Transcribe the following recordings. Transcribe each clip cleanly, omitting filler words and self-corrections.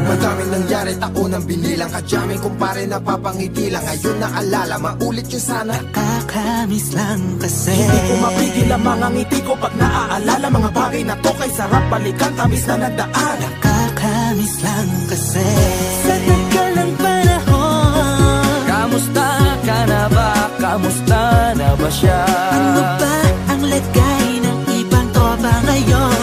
Madaming nangyari, taunang binilang, kadyaming kumpare napapangiti lang. Ngayon naalala, maulit yung sana. Nakakamiss lang kasi hindi ko mapigil ang mga ngiti ko pag naaalala. Mga bagay na to kay sarap balikan, tamis na nagdaan. Nakakamiss lang kasi sa tagal ng panahon. Kamusta ka na ba? Kamusta na ba siya? Ano ba ang lagay ng ibang tropa ngayon?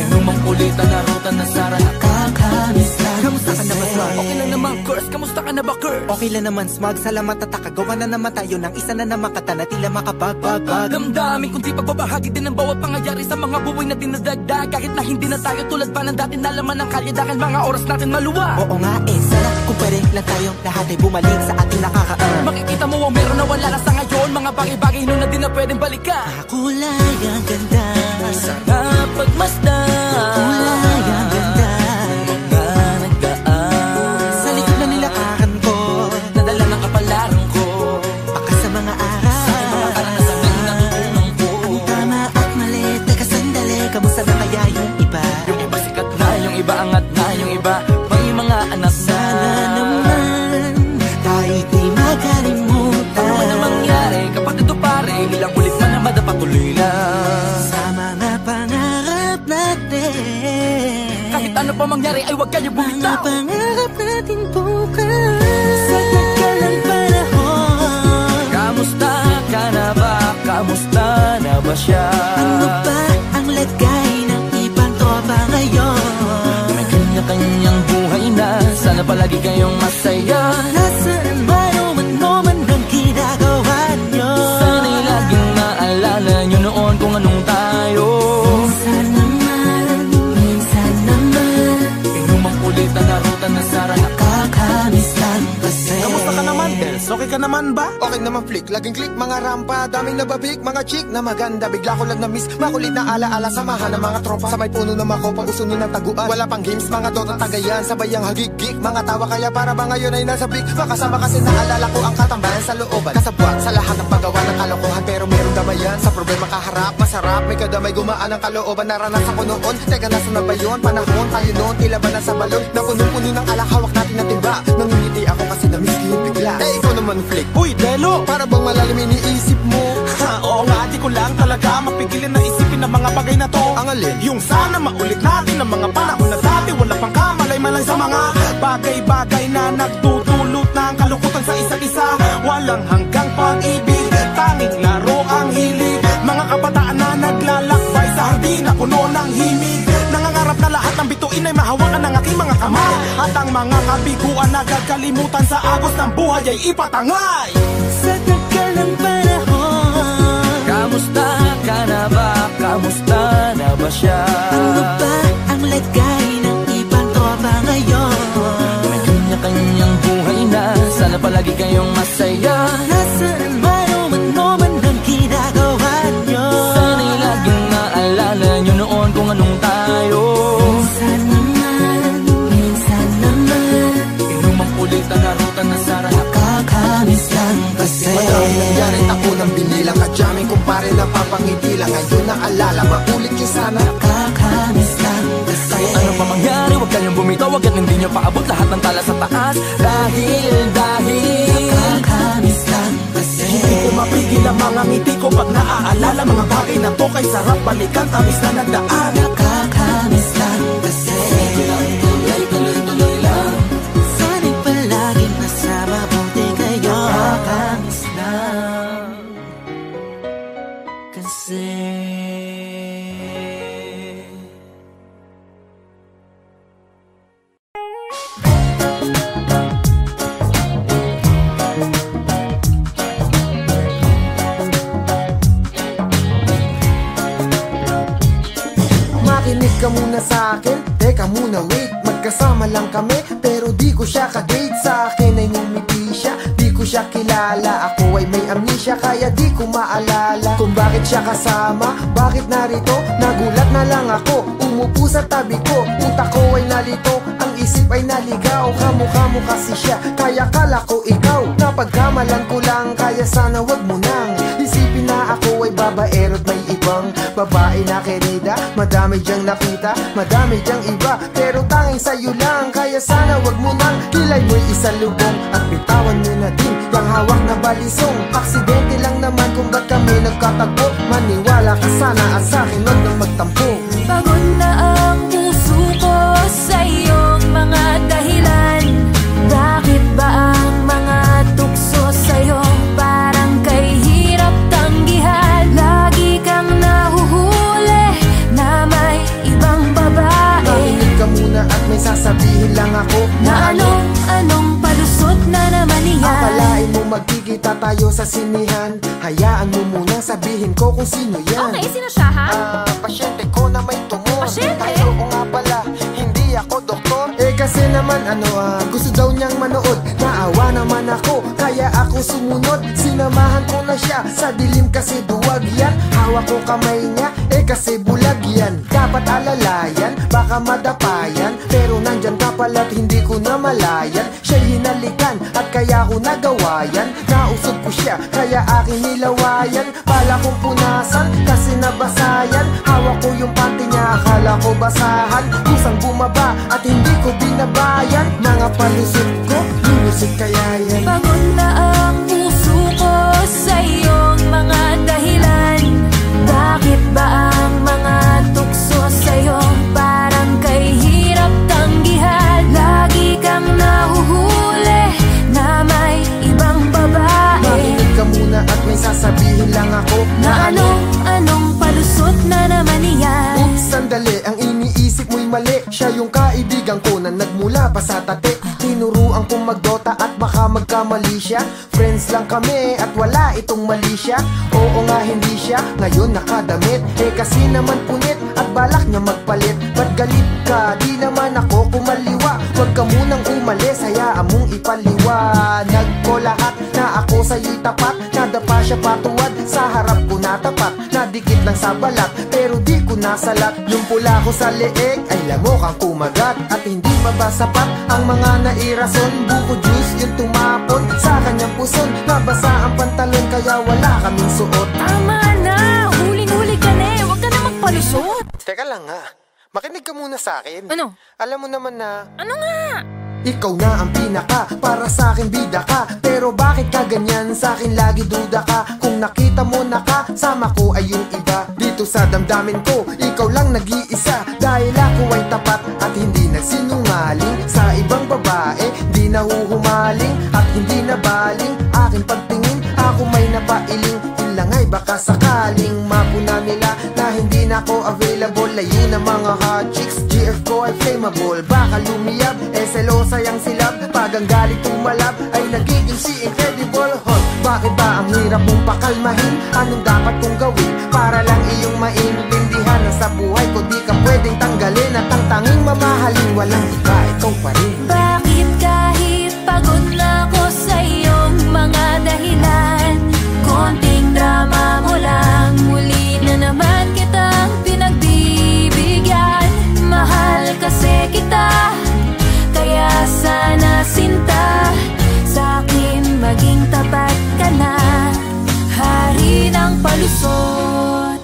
Inumang kulitan na ruta na sara. Nakakamiss lang. Kamusta ka na ba, Smug? Okay lang naman, Curse. Kamusta ka na ba, Curse? Okay lang naman, Smug. Salamat at takagawa na naman tayo ng isa na naman kata na tila makapagbabag. Damdamin kundi pagbabahagi din ang bawat pangyayari sa mga buhay na dinadagdag. Kahit na hindi na tayo tulad pa ng dati na laman ng kalye dahil mga oras natin maluwag. Oo nga sana kung pwede lang tayong lahat ay bumalik sa ating nakakaan. Makikita mo ang meron na wala na sa ngayon. Mga bagay-bagay noon na di na pwedeng balikan. Kulay ang ganda, sana pagmasdan. kulay ang ganda. Sa likod na nilakaran ko, Nadala ng kapalaran ko. baka sa mga araw, Sa aking mga karanasan na natutunan ko. Ang tama at mali, teka sandali, kamusta na kaya yung iba? Yung iba sikat na, yung iba angat na, yung iba may mga anak na. Sana naman tayo di makalimutan. Ano man ang mangyari, kapatid o pare, ilang ulit man na madapatuloy lang. Sa mga pangarap natin, Kahit ano pa mangyari ay huwag kayo mga bumitaw. pangarap natin bukas. Sa tagal ng panahon, Kamusta ka na ba? Kamusta na ba siya? ano ba ang lagay ng ibang tropa ngayon? May kanya-kanyang buhay na, sana palagi kayong masaya. Nasaan man o ano man ang ginagawa nyo? Sana'y laging maalala nyo noon kung anong tayo. Minsan naman, Inumang kulitan na ruta na sara. nakakamiss lang kasi. kamusta ka naman, Dels? Okay ka naman ba? Okay naman flick, laging click, mga rampa, daming nababik, mga chick na maganda. Bigla ko lang na-miss, makulit na alaala, samahan ng mga tropa. Sa may puno na makopa, uso nun ng taguan. Wala pang games, mga dota tagayan, sabay ang hagig-gig. Mga tawa kaya para ba ngayon ay nasa big. Makasama kasi naalala ko ang katambayan sa looban. Kasabwat sa lahat ng paggawa ng kalokohan, pero meron damayan. Sa problema kaharap, masarap, may kadamay gumaan ang kalooban. Naranasan ko noon, teka nasa na ba yun? Panahon tayo noon, tila ba nasa balon? Napuno-puno ng alak, hawak natin ng timba. Nangingiti ako kasi na-miss ko yung bigla. Eh ikaw naman flick, Uy, Delo! para bang malalim iniisip mo? Ha, oo nga, di ko lang talaga mapigilin na isipin ang mga bagay na to. Ang alin? Yung sana maulit natin ang mga panahon na dati. Wala pang kamalay-malay sa mga bagay-bagay na nagdudulot ng kalungkutan sa isa't isa. Walang hanggang pag-ibig, tanging laro ang hilig. Mga kabataan na naglalakbay sa hardin na puno ng himig. Nangangarap na lahat ng bituin ay mahawakan ng aking mga kamay. At ang mga kabiguan na gagalimutan sa agos ng buhay ay ipatangay. Sa tagal ng panahon, Kamusta ka na ba? Kamusta na ba siya? ano ba ang lagay ng ibang tropa ngayon? May kanya-kanyang buhay na, sana palagi kayong masaya. Nasaan man o ano man ang ginagawa nyo? Sana'y laging maalala nyo noon kung anong tayo. Minsan naman, Inumang kulitan na ruta na sara. nakakamiss lang kasi. Madaming nangyari, taunang binilang, kadyaming kumpare napapangiti lang. Ngayon naalala, maulit yung sana. Nakakamiss lang kasi. Kahit ano pa mangyari, huwag kayong bumitaw. Agad hindi nyo paabot lahat ng tala sa taas. Dahil Nakakamiss lang kasi. Hindi ko mapigil ang mga ngiti ko pag naaalala. Mga bagay na to kay sarap balikan, tamis na nagdaan. Nakakamiss lang kasi. tuloy-tuloy lang. Sana'y palaging nasa mabuti kayo. Nakakamiss lang kasi. Makinig ka muna sa akin, teka muna wait. Magkasama lang kami, pero di ko siya ka-date. Sa akin ay ngumiti siya, di ko siya kilala. Ako ay may amnesia, kaya di ko maalala kung bakit siya kasama, bakit narito. Nagulat na lang ako, umupo sa tabi ko. Utak ko ay nalito, ang isip ay naligaw. kamukha mo kasi siya, kaya kala ko ikaw. Napagkamalan ko lang, kaya sana wag mo nang isipin na ako ay babaero't may ibang babae na querida. Madami diyang nakita, madami diyang iba, pero tanging sa'yo lang, kaya sana wag mo nang kilay mo'y isalubong at bitawan mo na din yung hawak na balisong. Aksidente lang naman kung ba't kami nagkatagpo, maniwala ka sana at sa'kin wag nang magtampo. Pagod na ang puso ko sa iyong mga dahilan. Bakit ba ang mga tukso sa'yo parang kay hirap tanggihan? Lagi kang nahuhuli na may ibang babae. Makinig ka muna at may sasabihin lang ako na anong palusot na naman iyan. Akalain mo magkikita tayo sa sinihan, hayaan mo munang sabihin ko kung sino yan. Okay, sino siya ha? Pasyente ko na may tumor. Pasyente? Ay, oo nga pala, hindi ako doktor. Kasi naman gusto daw niyang manood. Naawa naman ako, kaya ako sumunod. Sinamahan ko na siya sa dilim kasi duwag yan. Hawak ko kamay niya, kasi bulag yan. Dapat alalayan, baka madapayan, pero nandyan ka pala't hindi ko na malayan. Siya'y hinalikan at kaya ko nagawa yan. Nausog ko siya, kaya aking nilawayan. Bala kong punasan, kasi nabasayan. Hawak ko yung panty niya, akala ko basahan. Kusang bumaba at hindi ko binabayan. Mga palusot ko, lulusot kaya yan. Pagod na ang puso ko sa iyong mga dahilan. Bakit ba ang mga tukso sa'yo parang kay hirap tanggihan? Lagi kang nahuhuli na may ibang babae. Makinig ka muna at may sasabihin lang ako na anong palusot na naman iyan. Oops, sandali, ang iniisip mo'y mali. Siya yung kaibigan ko na nagmula pa sa tate. Tinuruan kong magdota at baka magkamali siya. Friends lang kami at wala itong mali siya. Oo nga hindi siya, ngayon nakadamit. Kasi naman punit at balak niya magpalit. Ba't galit ka? Di naman ako kumaliwa. Huwag ka munang umalis, hayaan mong ipaliwanag ko lahat na ako sa'yo'y tapat. Nadapa siya patuwad, sa harap ko natapat. Nadikit lang sa balat, pero di ko nasalat. Yung pula ko sa leeg ay lamok ang kumagat. At hindi mabasapat ang mga nairason. Buko juice yung tumapon sa kanyang puson. Nabasa ang pantalon kaya wala kaming suot. Tama na, huling-huli ka na eh. Huwag ka na magpalusot. Teka lang nga, makinig ka muna sa akin. Ano? Alam mo naman na Ano nga? ikaw na ang pinaka, para sa akin bida ka. Pero bakit ka ganyan, sa akin lagi duda ka. Kung nakita mo na kasama ko ay yung iba. Dito sa damdamin ko, ikaw lang nag-iisa. Dahil ako ay tapat at hindi nagsinungaling. Sa ibang babae, di nahuhumaling at hindi nabaling. Aking pagtingin, ako may napailing. Lang ay baka sakaling mapuna nila na hindi na ako available. Layo na mga hot chicks, GF ko ay flammable. Baka lumiyab, selosa yung silab. Pag ang galit tumalab, ay nagiging si incredible hot. Bakit ba ang hirap mong pakalmahin? Anong dapat kong gawin para lang iyong maintindihan na sa buhay ko di ka pwedeng tanggalin. At ang tanging mamahalin, walang iba, ikaw pa rin. Bakit kahit pagod na ako sa iyong mga dahilan, konting drama mo lang, muli na naman kitang pinagbibigyan. Mahal kasi kita, kaya sana sinta, sa'kin maging tapat ka na, hari ng palusot.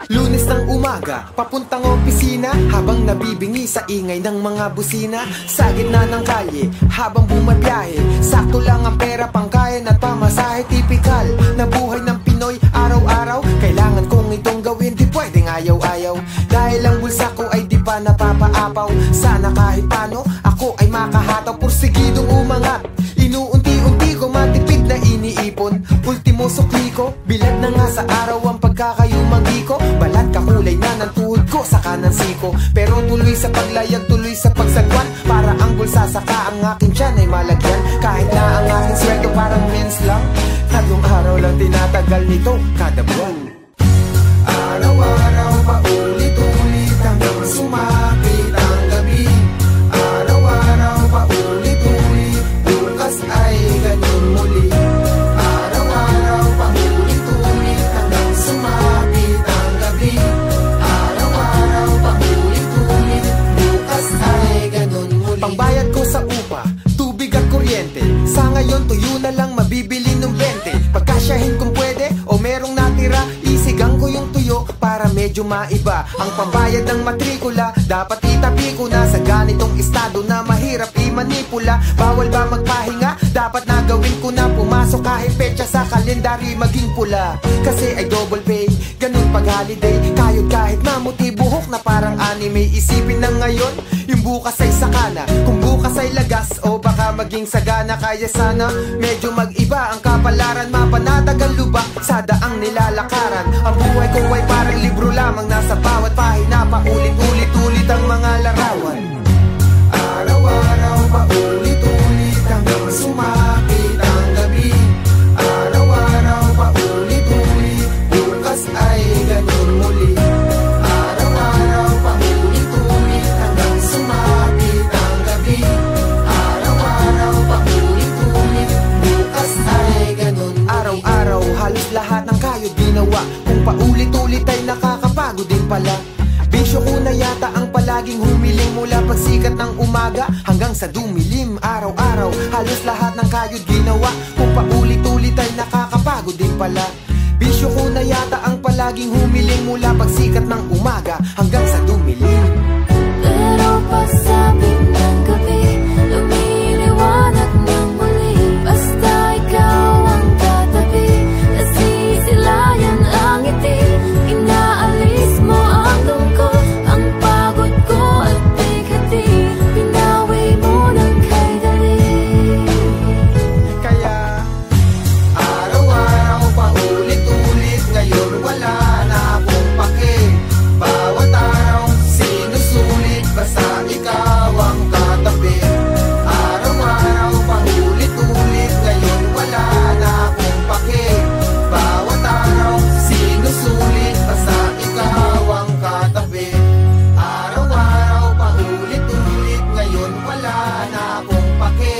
Lunes ng umaga, papuntang opisina, habang nabibingi sa ingay ng mga busina. Sa gitna ng kalye, habang bumabiyahe, sakto lang ang pera pangkain at pamasahe. Tipikal na buhay ng Pinoy, araw-araw kailangan kong itong gawin, di pwedeng ayaw-ayaw. Dahil ang bulsa ko ay di pa napapaapaw. Sana kahit paano, ako ay makahataw. Porsigidong umangat, inuunti-unti ko matipid na iniipon. Ultimo sukli ko, bilad na nga sa araw ang pagkakayumanggi ko. Balat kakulay na ng tuhod ko sa kanang siko. Pero tuloy sa paglayag, tuloy sa pagsagwan. Para ang bulsa saka ang aking tiyan ay malagyan. Kahit na ang aking sweldo parang mens lang, 3 araw lang tinatagal nito kada buwan. Araw-araw pa medyo maiba. Ang pambayad ng matrikula dapat itabi ko na. Sa ganitong estado na mahirap i-manipula. Bawal ba magpahinga? Dapat na gawin ko na. Pumasok kahit petsa sa kalendary maging pula. Kasi ay double pay, ganun pag holiday. Kayod kahit mamuti buhok na parang anime. Isipin na ngayon, yung bukas ay sakana. Kung bukas ay lagas o baka maging sagana. Kaya sana medyo mag-iba ang kapalaran. Mapanatagal lubak sa daang nilalakaran. Ang buhay ko ay parang libro lamang. Nasa bawat pahina paulit-ulit-ulit ang mga larawan. Araw-araw paulit-ulit hanggang sumapit ang gabi. Araw-araw paulit-ulit, bukas ay ganun muli. Araw-araw paulit-ulit hanggang sumapit ang gabi. Araw-araw paulit-ulit, bukas ay ganun muli. Araw-araw halos lahat ng kayod ginawa. Kung paulit-ulit ay nakakapagod din pala. Bisyo ko na yata ang palaging humiling mula pagsikat ng umaga hanggang sa dumilim. Araw-araw halos lahat ng kayod ginawa. Kung paulit-ulit ay nakakapagod din pala. Bisyo ko na yata ang palaging humiling mula pagsikat ng umaga hanggang sa dumilim. Pero pagsabi ng gabi, lumiliwanag ng muli. Basta ikaw ang katabi, nasisilayan ang ngiti. Inaalis mo ang lungkot, ang pagod ko at bigati. Pinawi mo ng kay dali. Kaya araw-araw paulit-ulit, ngayon wala na akong pake. Bawat araw sinusulit, basta ikaw ang katabi. Araw-araw paulit-ulit, ngayon wala na akong pake. Bawat araw sinusulit, basta ikaw ang katabi. Araw-araw paulit-ulit, ngayon wala na akong pake.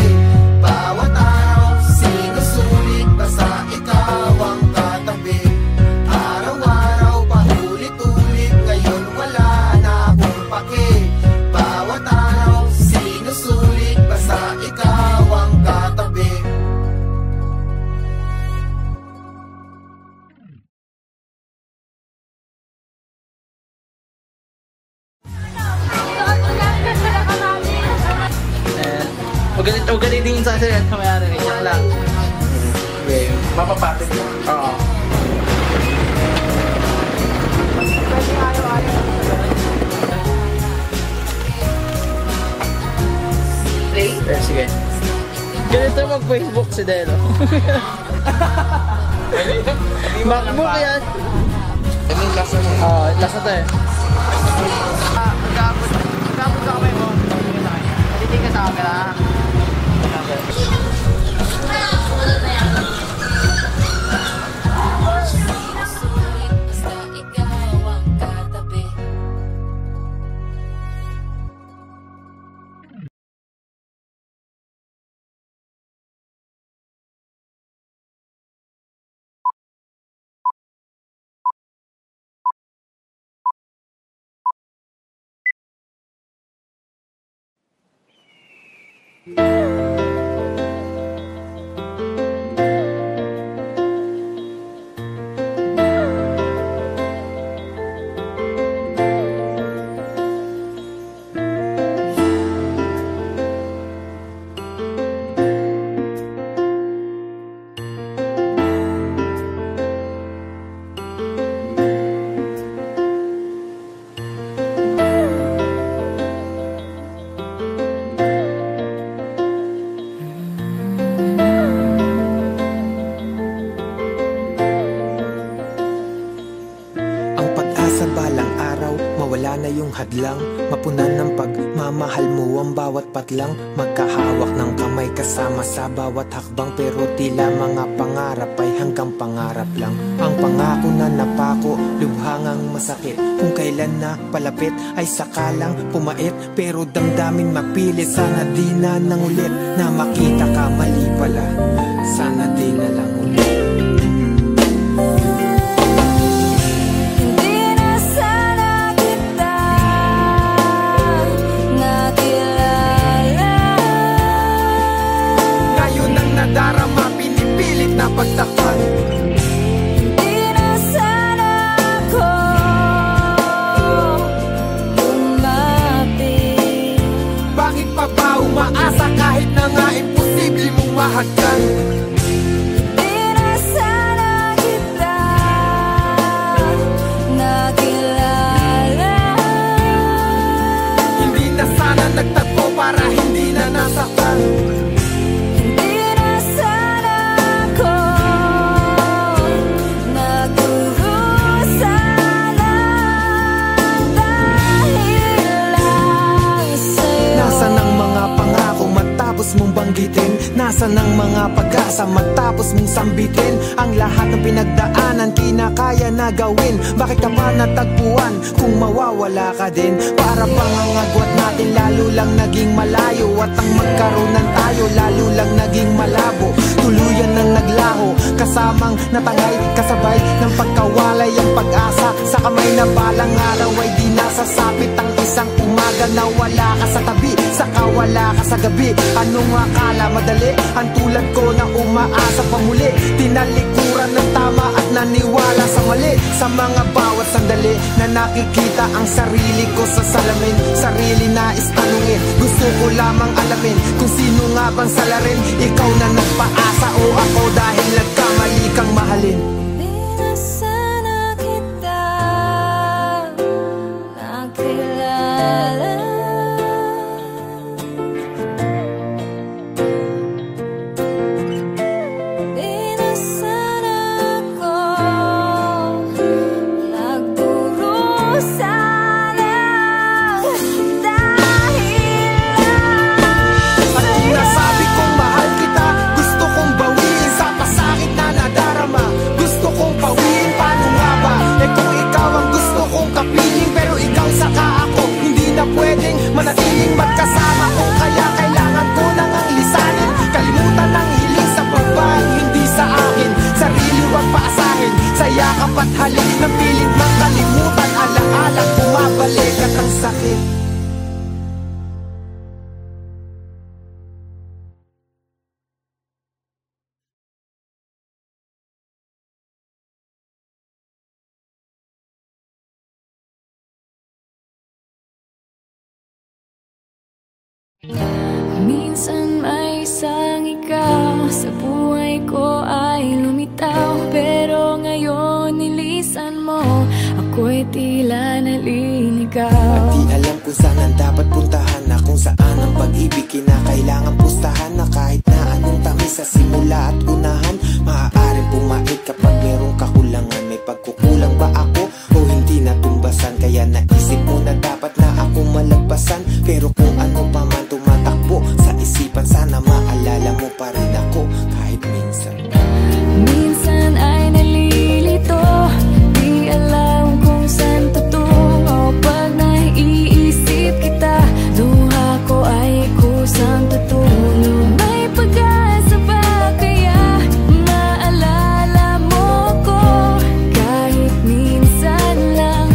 Bawat araw sinusulit, basta ikaw ang katabi. Araw-araw paulit-ulit, ngayon wala na akong pake. Bawat araw sinusulit, basta ikaw ang katabi. Huwag ganito sa akin. Kamaya rin. Yan lang. Okay. Mapapatid mo. Oo. Play? Sige. Ganito mag-Facebook si Delo. Macbook yan. Ano yung lasa mo? Oo, lasa to eh. Magkapot sa kamay mo. Naliting ka sa camera. Sinusulit, basta ikaw ang katabi. hadlang, mapunan ng pagmamahal mo ang bawat patlang. Magkahawak ng kamay kasama sa bawat hakbang, pero tila mga pangarap ay hanggang pangarap lang. Ang pangako na napako, lubhangang masakit. Kung kailan na palapit ay sakalang pumait, pero damdamin mapilit. Sana di na nangulit na makita ka, mali pala. Sana di na lang ulit. Nadarama, pinipilit na pagtakpan. Hindi na sana ako mahagkan. Di na sana kita nakilala. Hindi na sana nagtagpo para hindi na nasaktan. Hindi na sana ako nagdurusa lang dahil lang sa'yo. Nasaan ang mga pangako matapos mong banggitin? Nasaan ang mga pag-asa matapos mong sambitin? Ang lahat ng pinagdaanan kinakaya na gawin. Bakit ka pa natagpuan kung mawawala ka din? Para bang ang agwat natin lalo lang naging malayo, at ang magkaroon tayo lalo lang naging malabo. Tuluyan ng naglaho, kasamang natangay, kasabay ng pagkawalay ang pag-asa. Sa kamay na balang araw ay di nasasapit ang isang umaga na wala ka sa tabi, saka wala ka sa gabi. Anong akala madali? Ang tulad ko na umaasa pamuli, tinalikuran ng tama at naniwala sa mali. Sa mga bawat sandali na nakikita ang sarili ko sa salamin, sarili na istanungin, gusto ko lamang alamin kung sino nga bang salarin. Ikaw na nagpaasa o ako dahil nagkamali kang mahalin. Di na sana kita nakilala. Di na sana ako nagdurusa lang dahil lang At kung nasabi kong mahal kita, gusto kong bawiin sa pasakit na nadarama. Gusto kong pawiin, paano nga ba? Eh kung ikaw ang gusto kong kapiling, pero ikaw saka ako, hindi na pwedeng manatiling magkasama. Kung kaya kailangan ko nang ang lisanin, kalimutan ang hiling sa pagbaling hindi sa akin. Sarili wag paasahin, sa yakap at halik ng pilit mang kalimutan. Alaala bumabalik at ang sakit. Minsan may isang ikaw sa buhay ko ay lumitaw, pero ngayon nilisan mo, ako'y tila naliligaw. At di alam kung saan ang dapat puntahan, na kung saan ang pag-ibig kinakailangan pustahan. Na kahit na anong tamis sa simula at unahan, maaaring pumait kapag merong kakulangan. May pagkukulang ba ako o hindi natumbasan? Kaya naisip mo na dapat na ako malagpasan. Pero kung ano pa man tumatakbo sa isipan, sana maalala mo pa rin ako kahit minsan. Minsan ay nalilito, di alam kung saan tutungo. Pag naiisip kita, luha ko ay kusang tutulong. May pag-asa ba kaya maalala mo ko? Kahit minsan lang,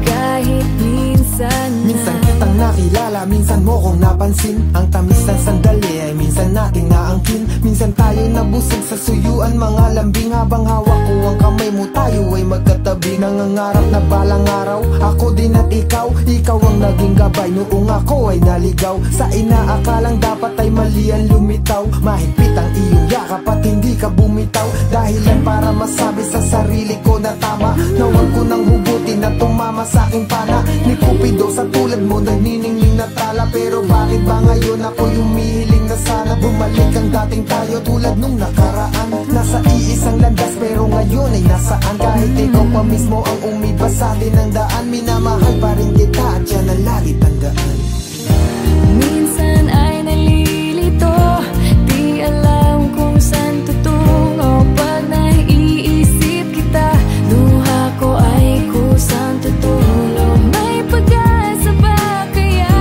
kahit minsan lang. Minsan kitang nakilala, minsan mo kong napansin. Ang tamis ng sandali ay minsan nating naangkin. Minsan tayo nabusog sa suyuan, mga lambing. Habang hawak ko ang kamay mo, tayo ay magkatabi. Nangangarap na balang araw, ako din at ikaw. Ikaw ang naging gabay noong ako ay naligaw. Sa inaakalang dapat ay mali ang lumitaw. Mahigpit ang iyong yakap at hindi ka bumitaw. Dahilan para masabi sa sarili ko na tama, na huwag ko nang hugutin na tumama sa aking pana. Ni Cupido sa tulad mo nagniningning na tala. Pero bakit ba ngayon ako'y humihiling na sana bumalik ang dating tayo tulad nung nakaraan? Nasa iisang landas pero ngayon ay nasaan? Kahit ikaw pa mismo ang umibas sa atin ang daan, minamahal pa rin kita at yan ang lagi tandaan. Minsan ay nalilito, di alam kung saan tutungo. Pag naiisip kita, luha ko ay kusang tutulong. May pag-asa ba kaya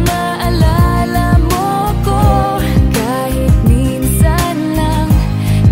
maalala mo ko? Kahit minsan lang,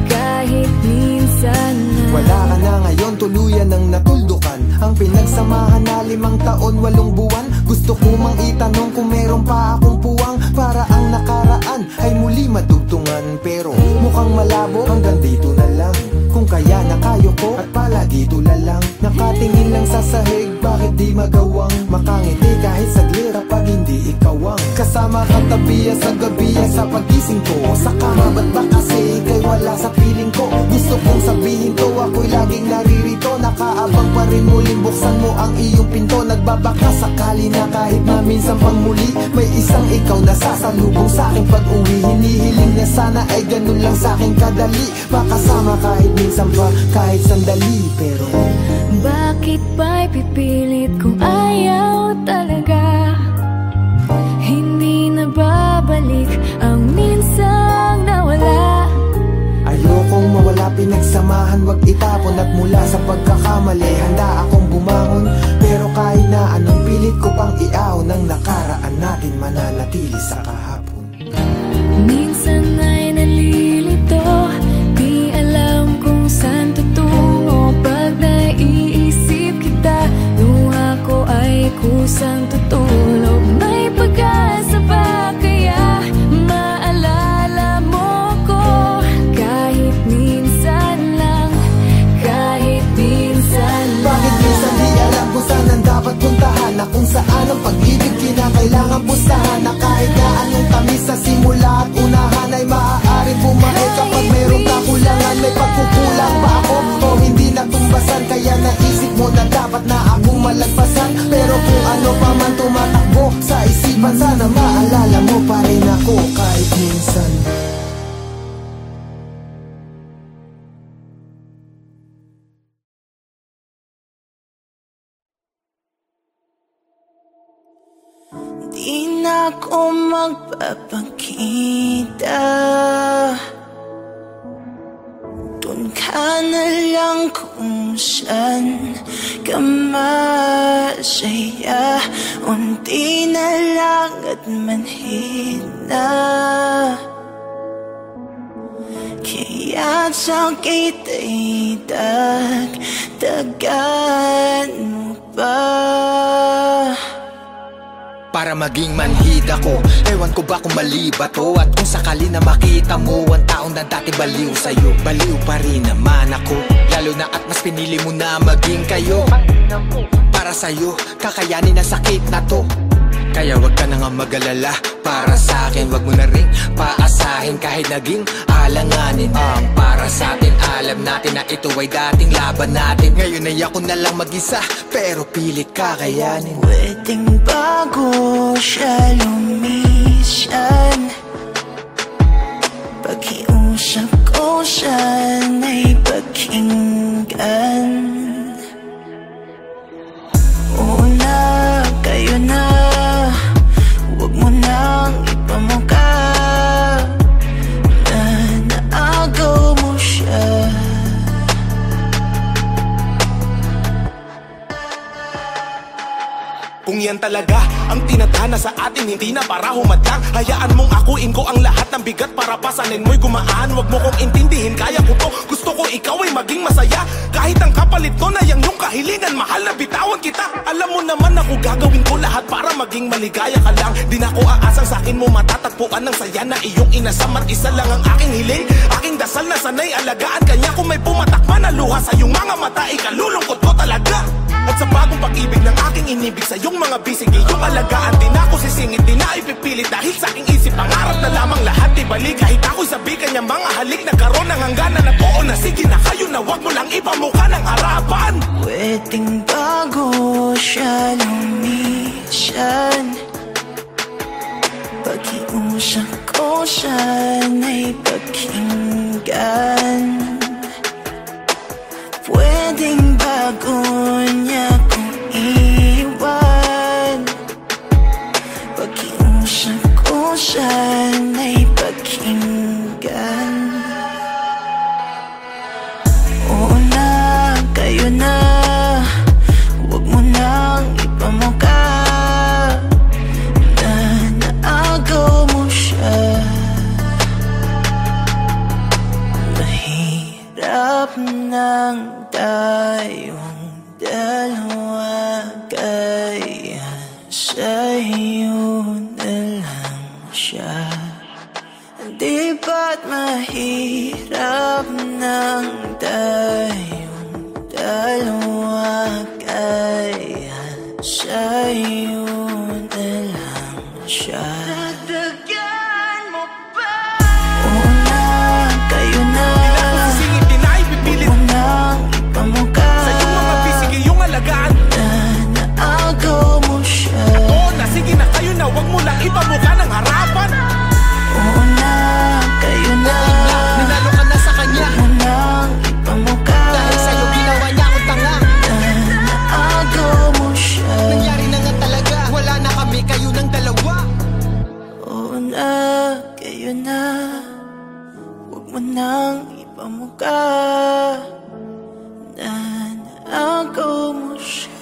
kahit minsan lang. Wala ka na ngayon, tuluyan ang natuldukan. Ang pinagsamahan na 5 taon, 8 buwan. Gusto ko mang itanong kung meron pa akong puwang, para ang nakaraan ay muli madugtungan. Pero mukhang malabo, hanggang dito na lang. Kung kaya na kayo ko at palagi tulalang. Nakatingin lang sa sahig, bakit di magawang makangiti kahit saglit kapag hindi ikawang. Kasi kasama katabi sa gabi sa pagising ko. Sa kama ba't ba kasi kay wala sa piling ko? Gusto kong sabihin to, ako'y laging naririto. Nakaabang pa rin muling buksan mo ang iyong pinto. Nagbabaka sakali na kahit na minsan pang muli may isang ikaw na sasalubong sa'king pag-uwi. Hinihiling na sana ay ganun lang sa'king kadali, makasama kahit minsan pa, kahit sandali. Pero bakit ba'y pipilit kung ayaw talaga? Hindi na babalik ang minsang nawala. ayokong mawala, pinagsamahan, wag itapon. At mula sa pagkakamali, handa akong bumangon. Pero kahit na anong pilit ko pang iaon, ang nakaraan natin mananatili sa kahapon. Minsan ay nalilito, di alam kung saan tutungo. Pag naiisip kita, luha ko ay kusang tutulog. May pag-asa ba kaya maalala mo ko? Kahit minsan lang, kahit minsan lang. Bakit minsan di alam kung saan ang dapat puntahan, na kung saan ang pag-ibig kinakailangan pustahan, na kahit na anong tamis sa simula at unahan ay maaaring bumalik kapag mayroong kakulangan. May pagkukulang ba ako o hindi natumbasan? Kaya naisip mo na dapat na akong malagpasan. Pero kung ano pa man tumatakbo sa isipan, sana maalala mo pa rin ako kahit minsan. Di na ako magpapakita, dun ka na lang kung saan ka masaya. Unti na lang at manhid na, kaya't sakit ay dagdagan mo pa. Para maging manhid ako, ewan ko ba kung mali ba to? At kung sakali na makita mo ang taong na dati baliw sa'yo, baliw pa rin naman ako. Lalo na at mas pinili mo na maging kayo. Para sa'yo, kakayanin ang sakit na to. Kaya wag ka na nga mag-alala, para sa'kin wag mo na ring paasahin. Kahit naging alanganin ang para sa'tin, alam natin na ito ay dating laban natin. Ngayon ay ako na lang mag-isa, pero pilit kakayanin. Pwedeng bago siya lumisan, pakiusap ko siya'y pakinggan. Una, kayo na, huwag mo nang ipamuka na naagaw mo siya. Kung yan talaga ang tinadhana sa atin, hindi na para humadlang. Hayaan mong akuin ko ang lahat ng bigat para pasanin mo'y gumaan. Huwag mo kong intindihin, kaya ko to. Gusto ko ikaw ay maging masaya. Kahit ang kapalit ko na yang yung kahilingan, mahal na bitawan kita. Alam mo naman ako gagawin ko lahat para maging maligaya ka lang. Di na ko aasang sa akin mo matatagpuan ng saya na iyong inasam. At isa lang ang aking hiling, aking dasal na sanay alagaan kanya. Kung may pumatakpan na luha sa iyong mga mata, ikalulungkot ko talaga. At sa bagong pag-ibig ng aking inibig sa iyong mga bisig, iyong alagaan, di na ako sisingit, di na ipipilit. Dahil sa aking isip, pangarap na lamang lahat ibalik. Kahit ako'y sabi kanya mga halik, nagkaroon ng hangganan at oo na sige na kayo na, wag mo lang ipamukha ng harapan. Pwedeng bago siya lumisan, pakiusap ko siya'y pakinggan. Pwedeng bago niya kong iwan, pakiusap ko siya'y pakinggan. Oo na, kayo na, huwag mo nang ipamuka na naagaw mo siya. Mahirap nang tayong dalawa, kaya sa'yo na lang siya. Di ba't mahirap nang tayong dalawa, kaya sa'yo na lang siya. kamukha na naagaw mo siya.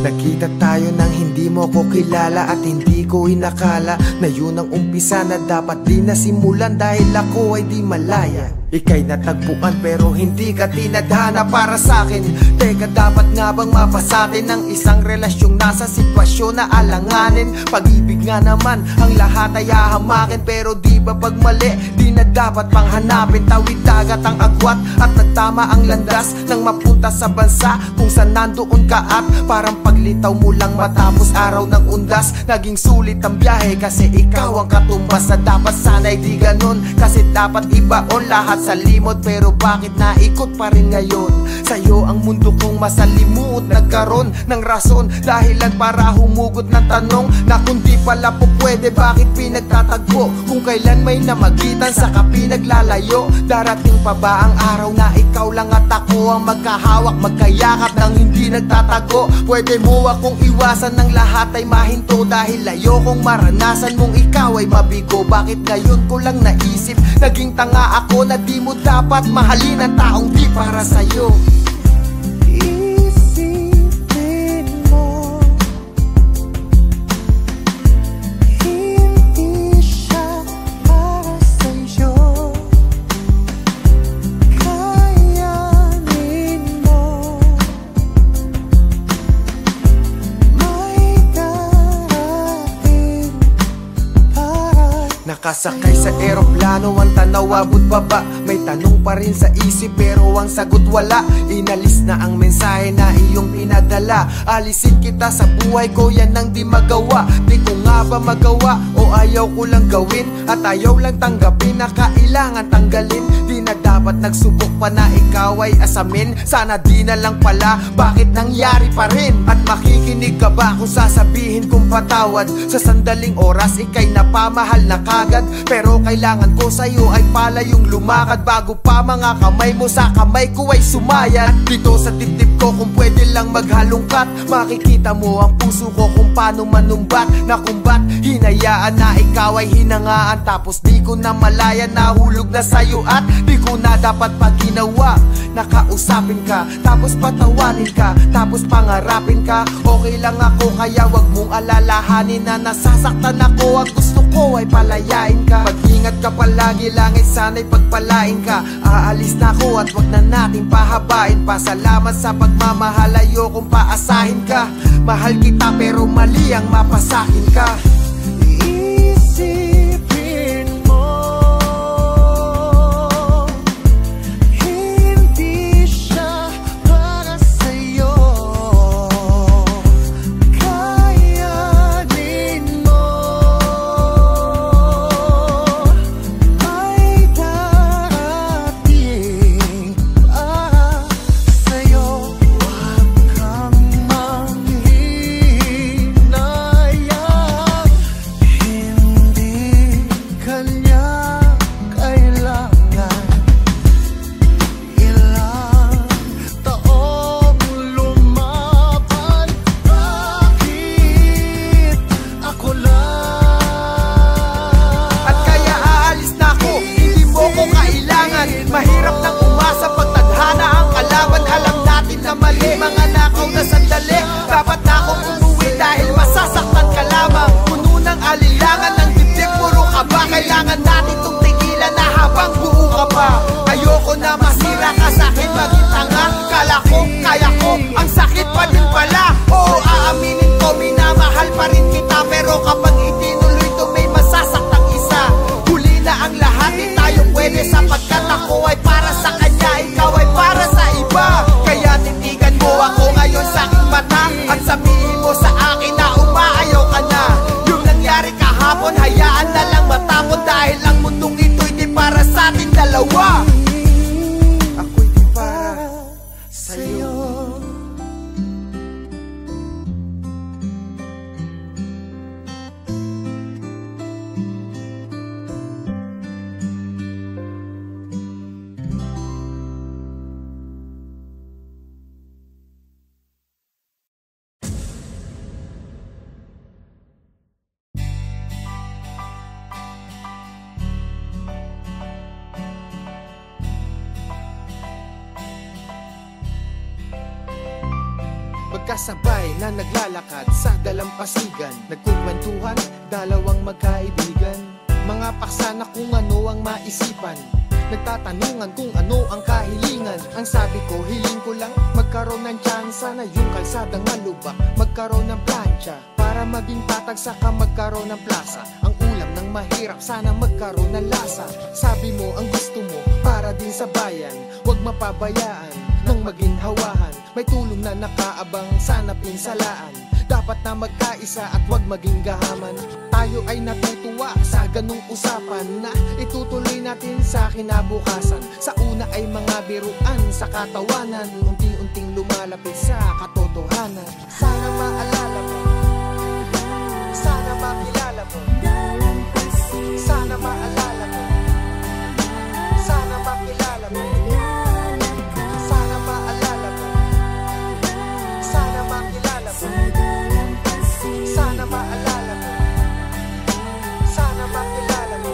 Nakita tayo nang hindi mo ko kilala at hindi ko inakala na yun ang umpisa na dapat di nasimulan dahil ako ay di malaya. Ika'y natagpuan pero hindi ka tinadhana para sa'kin. Teka, dapat nga bang mapasatin ng isang relasyong nasa sitwasyon na alanganin? Pag-ibig nga naman ang lahat ay hahamakin, pero di ba pag mali di na dapat pang hanapin? Tawid dagat ang agwat at nagtama ang landas nang mapunta sa bansa kung saan nandoon ka at parang paglitaw mo lang matapos araw ng undas. Naging sulit ang biyahe kasi ikaw ang katumbas na dapat sana'y di ganun, kasi dapat ibaon lahat sa limot. Pero bakit naikot pa rin ngayon? Sa'yo ang mundo kong masalimuot, nagkaroon ng rason, dahilan para humugot ng tanong na kung di pala po pwede, bakit pinagtatagpo? Kung kailan may namagitan saka pinaglalayo. Darating pa ba ang araw na ikaw lang at ako ang magkahawak, magkayakap nang hindi nagtatago? Pwede mo akong iwasan ng lahat ay mahinto, dahil ayokong maranasan mong ikaw ay mabigo. Bakit ngayon ko lang naisip, naging tanga ako na di mo dapat mahalin ang taong di para sa'yo. Isipin mo, hindi siya para sa'yo. Kayanin mo, may darating para. Nakasakay sa eroplano, ang tanaw abot baba. May tanong pa rin sa isip pero ang sagot wala. Inalis na ang mensahe na iyong pinadala. Alisin kita sa buhay ko, yan ang di magawa. Di ko nga ba magawa o ayaw ko lang gawin? At ayaw lang tanggapin na kailangan tanggalin. Di na dapat nagsubok pa na ikaw ay asamin. Sana di na lang pala, bakit nangyari pa rin? At makikinig ka ba kung sasabihin kong patawad? Sa sandaling oras ika'y napamahal na kagad, pero kailangan ko sa'yo ay pala yung lumakad bago pa mga kamay mo sa kamay ko ay sumayan. Dito sa dibdib ko kung pwede lang maghalongkat, makikita mo ang puso ko kung paano manumbat. Nakumbat, hinayaan na ikaw ay hinangaan, tapos di ko na malaya, nahulog na sa'yo at di ko na dapat pag ginawa. Nakausapin ka, tapos patawanin ka, tapos pangarapin ka. Okay lang ako kaya wag mong alalahanin na nasasaktan ako. Ang gusto ko ay palayain ka. Mag-ingat ka palagi, langit sana'y pagpalain ka. Aalis na ako at wag na natin pahabain pa. Salamat sa pagmamahal, ayokong paasahin ka. Mahal kita pero mali ang mapasakin ka. Isipin mo, hindi siya para sa'yo. Kayanin mo, may darating para sa'yo. Huwag kang manghinayang. Magkasabay na naglalakad sa dalampasigan, nagkukwentuhan, dalawang magkaibigan. Mga paksa na kung ano ang maisipan, nagtatanungan kung ano ang kahilingan. Ang sabi ko, hiling ko lang magkaroon ng tsansa na yung kalsadang malubak, magkaroon ng plancha para maging tatag, saka magkaroon ng plaza. Ang ulam ng mahirap, sana magkaroon ng lasa. Sabi mo, ang gusto mo para din sa bayan, huwag mapabayaan nang maginhawahan. May tulong na nakaabang, sana pinsalaan. Dapat na magkaisa at huwag maging gahaman. Tayo ay natutuwa sa ganung usapan na itutuloy natin sa kinabukasan. Sa una ay mga biruan sa katawanan, unti-unting lumalapit sa katotohanan. Sana maalala mo, sana makilala mo, sana maalala mo, sana makilala mo, sana maalala mo, sana makilala mo, sana maalala mo, sana makilala mo.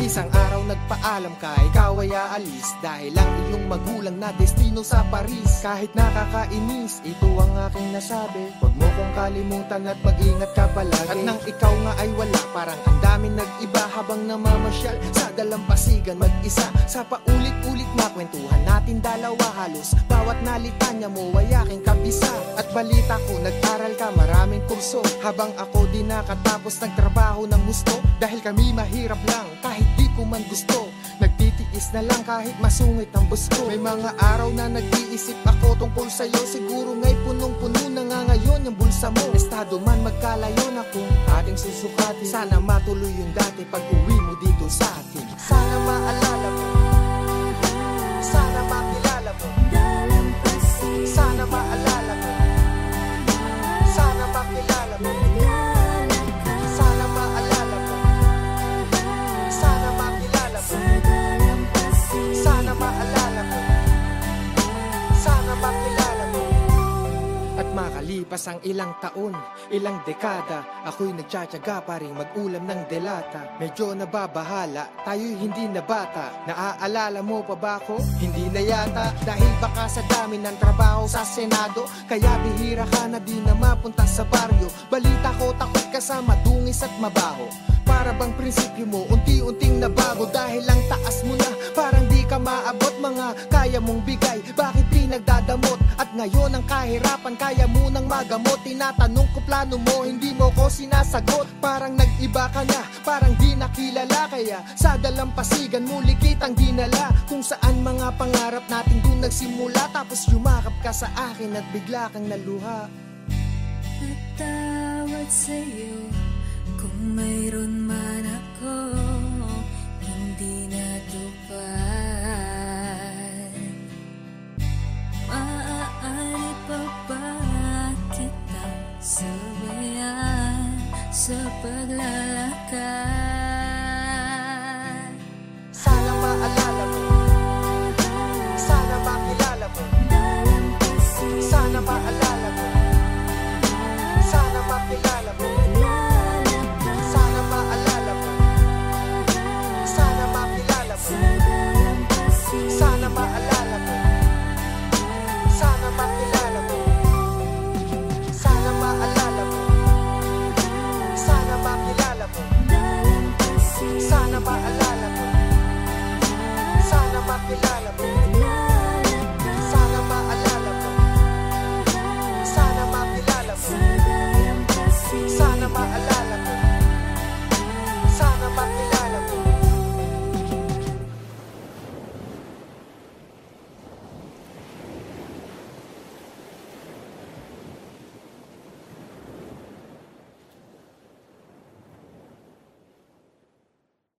Isang araw nagpaalam ka, ikaw ay aalis dahil ang iyong magulang na destino sa Paris. Kahit nakakainis, ito ang aking nasabi, huwag mo kong kalimutan at mag-ingat ka palagi. At nang ikaw nga ay wala, parang ang daming nag-iba habang namamasyal sa dalampasigan mag-isa. Sa paulit-ulit na kwentuhan natin dalawa, halos bawat nalitanya mo ay aking kabisa. At balita ko, nag-aral ka maraming kurso, habang ako di nakatapos nagtrabaho ng gusto. Dahil kami mahirap lang kahit di ko man gusto, nagtitiis na lang kahit masungit ang busko. May mga araw na nag-iisip ako tungkol sa'yo, siguro nga'y punong-puno na nga ngayon yung bulsa mo. Estado man magkalayo na kung ating susukati, sana matuloy yung dati pag uwi mo dito sa atin. Sana maalala mo, sana makilala mo, sana maalala mo, sana makilala mo, sana maalala mo, sana makilala mo, sana maalala mo, sana makilala mo. At makalipas ang ilang taon, ilang dekada, ako'y nagtsatsaga pa rin mag-ulam ng delata. Medyo nababahala, tayo'y hindi na bata. Naaalala mo pa ba ako? Hindi na yata. Dahil baka sa dami ng trabaho sa Senado, kaya bihira ka na di na mapunta sa baryo. Balita ko takot ka sa madungis at mabaho. Para bang prinsipyo mo unti-unting nabago, dahil lang taas mo na parang di ka maabot mga kaya mong bigay. Bakit di nagdadamot? At ngayon ang kahirapan kaya mo nang magamot. Tinatanong ko plano mo, hindi mo ko sinasagot. Parang nag-iba ka na, parang di nakilala. Kaya sa dalampasigan muli kitang dinala, kung saan mga pangarap natin dun nagsimula. Tapos yumakap ka sa akin at bigla kang naluha. Natawad sa'yo kung mayroon man ako hindi natupad. Maaari pa ba kita sabayan sa paglalakad?